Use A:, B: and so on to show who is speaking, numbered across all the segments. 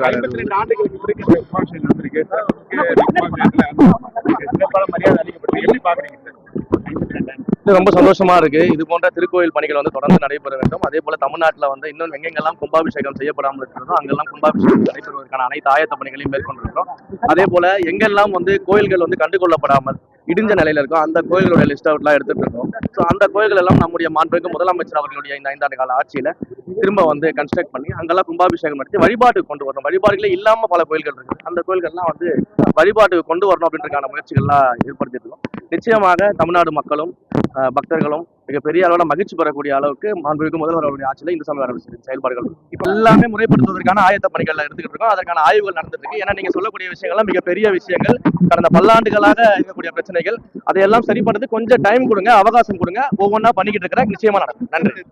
A: 52 ஆண்டுகளுக்கு பிறகு இந்த விமர்சனம் வந்திருக்கு. மரியாதை அளிக்கப்பட்டு எப்படி பாக்குறீங்க சார்?
B: ரொம்ப சந்தோஷமா இருக்கு. இது போன்ற திருக்கோயில் பணிகள் வந்து தொடர்ந்து நடைபெற வேண்டும். அதே போல தமிழ்நாட்டில் வந்து இன்னும் எங்கெங்கெல்லாம் கும்பாபிஷேகம் செய்யப்படாமல் இருக்கிறதோ அங்கெல்லாம் கும்பாபிஷேகம் நடைபெறுவதற்கான அனைத்து ஆயத்த பணிகளையும் மேற்கொண்டிருக்கிறோம். அதே போல எங்கெல்லாம் வந்து கோயில்கள் வந்து கண்டுகொள்ளப்படாமல் இடிஞ்ச நிலையில இருக்கும் அந்த கோயில்களுடைய லிஸ்ட் அவுட்லாம் எடுத்துட்டு இருக்கோம். ஸோ அந்த கோயில்கள் எல்லாம் நம்முடைய மாண்புமிகு முதலமைச்சர் அவர்களுடைய இந்த 5 ஆண்டு கால ஆட்சியில திரும்ப வந்து கன்ஸ்ட்ரக்ட் பண்ணி அங்கெல்லாம் கும்பாபிஷேகம் நடத்தி வழிபாட்டுக்கு கொண்டு வரணும். வழிபாடுகளே இல்லாம பல கோயில்கள் இருக்கு. அந்த கோயில்கள்லாம் வந்து வழிபாட்டுக்கு கொண்டு வரணும் அப்படின்றதுக்கான முயற்சிகள்லாம் ஏற்படுத்திட்டு இருக்கோம். நிச்சயமாக தமிழ்நாடு மக்களும் பக்தர்களும் மிகப்பெரிய அளவில் மகிழ்ச்சி பெறக்கூடிய அளவுக்கு மாண்புமிகு முதல்வர் அவருடைய ஆட்சியில் இந்து சமய அறநிலையத்துறை செயல்பாடுகள் இப்போ எல்லாமே முறைப்படுத்துவதற்கான ஆயத்த பணிகள் எடுத்துக்கிட்டு இருக்கோம். அதற்கான ஆய்வுகள் நடந்துட்டு இருக்கு. ஏன்னா நீங்க சொல்லக்கூடிய விஷயங்கள்லாம் மிகப்பெரிய விஷயங்கள், கடந்த பல்லாண்டுகளாக இருக்கக்கூடிய பிரச்சனைகள், அதையெல்லாம் சரி பண்றது கொஞ்சம் டைம் கொடுங்க, அவகாசம் கொடுங்க, ஒவ்வொன்றா பண்ணிக்கிட்டு இருக்கிற நிச்சயமா நடக்கும். நன்றி.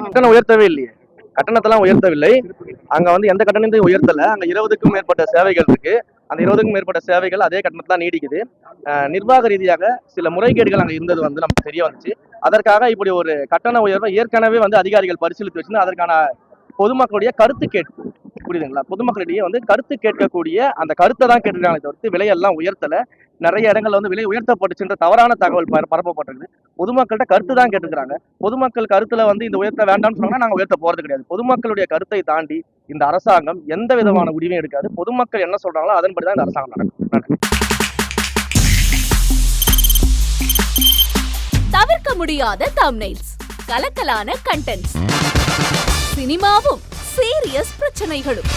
B: கட்டணம் உயர்த்தவே இல்லையே, கட்டணத்தெல்லாம் உயர்த்தவில்லை. அங்க வந்து எந்த கட்டணத்தையும் உயர்த்தல. அங்க 20க்கும் மேற்பட்ட சேவைகள் இருக்கு. அந்த 20க்கும் மேற்பட்ட சேவைகள் அதே கட்டணத்தான் நீடிக்குது. நிர்வாக ரீதியாக சில முறைகேடுகள் அங்க இருந்தது வந்து நமக்கு தெரிய வந்துச்சு. அதற்காக இப்படி ஒரு கட்டண உயர்வை ஏற்கனவே வந்து அதிகாரிகள் பரிசீலித்து வச்சு அதற்கான பொதுமக்களுடைய கருத்து கேட்பு, புரியுதுங்களா, பொதுமக்களிடையே வந்து கருத்து கேட்கக்கூடிய அந்த கருத்தை தான் கேட்டுருக்காங்க தவிர்த்து விலையெல்லாம் உயர்த்தல. நிறைய இடங்கள்ல வந்து விலை உயர்த்தப்பட்டுச்சுன்ற தவறான தகவல் பரப்பப்பட்டிருக்கு. பொதுமக்கள்கிட்ட கருத்து தான் கேட்டுக்கிறாங்க. பொதுமக்கள் கருத்துல வந்து இந்த உயர்த்த வேண்டாம்னு சொன்னா நாங்க உயர்த்த போறது கிடையாது. பொதுமக்களுடைய கருத்தை தாண்டி இந்த அரசாங்கம் எந்த விதமான முடிவையும் எடுக்காது. பொதுமக்கள் என்ன சொல்றாங்களோ அதன்படிதான் இந்த அரசாங்கம் நடக்கும்.
C: தவிர்க்க முடியாத தம்ப்நெயில்ஸ், கலக்கலான கண்டென்ட்ஸ், சினிமாவும் சீரியஸ் பிரச்சனைகளும்,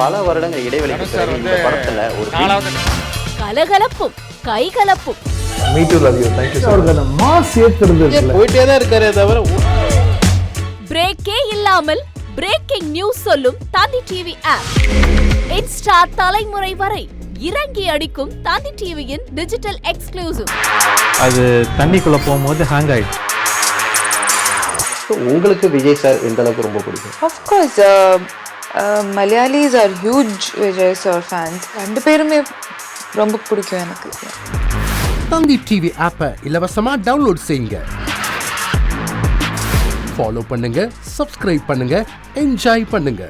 D: பல வருடங்கள் இடைவெளிக்கு பிறகு இந்த படத்துல ஒரு
C: கலகலப்பும் கைகலப்பும்,
E: போயிட்டே தான் இருக்காரே தவிர
C: பிரேக்கே இல்லாமல் பிரேக்கிங் நியூஸ் சொல்லும் தந்தி டிவி ஆப். இன்ஸ்டா தலைமுறை வரை இறங்கி அடிக்கும் தந்தி டிவியின் டிஜிட்டல் எக்ஸ்க்ளூசிவ்.
E: அது தண்ணிக்குள்ள போகும்போது ஹேங் ஆயிடுச்சு.
D: உங்களுக்கு விஜய் சார் எந்த அளவுக்கு ரொம்ப பிடிக்கும்?
F: Of course, Malayalis are huge Vijay sir fans. ரெண்டு பேருமே ரொம்ப பிடிக்கும் எனக்கு.
G: தந்தி டிவி ஆப்பை இலவசமா டவுன்லோட் செய்யுங்க. ஃபாலோ பண்ணுங்க, சப்ஸ்கிரைப் பண்ணுங்க, என்ஜாய் பண்ணுங்க.